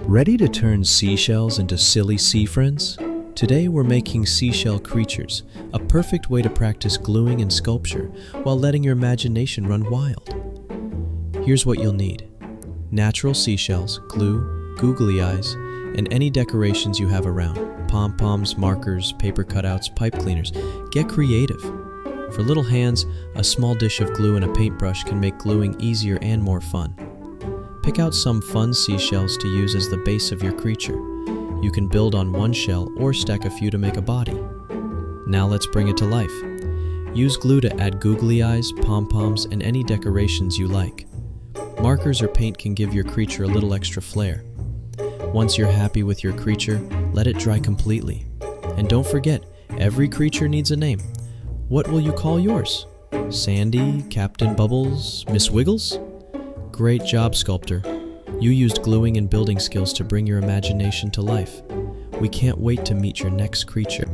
Ready to turn seashells into silly sea friends? Today we're making Seashell Creatures, a perfect way to practice gluing and sculpture while letting your imagination run wild. Here's what you'll need: natural seashells, glue, googly eyes, and any decorations you have around: pompoms, markers, paper cutouts, pipe cleaners. Get creative. For little hands, a small dish of glue and a paintbrush can make gluing easier and more fun. Pick out some fun seashells to use as the base of your creature. You can build on one shell or stack a few to make a body. Now let's bring it to life. Use glue to add googly eyes, pom-poms, and any decorations you like. Markers or paint can give your creature a little extra flair. Once you're happy with your creature, let it dry completely. And don't forget, every creature needs a name. What will you call yours? Sandy, Captain Bubbles, Miss Wiggles? Great job, sculptor. You used gluing and building skills to bring your imagination to life. We can't wait to meet your next creature.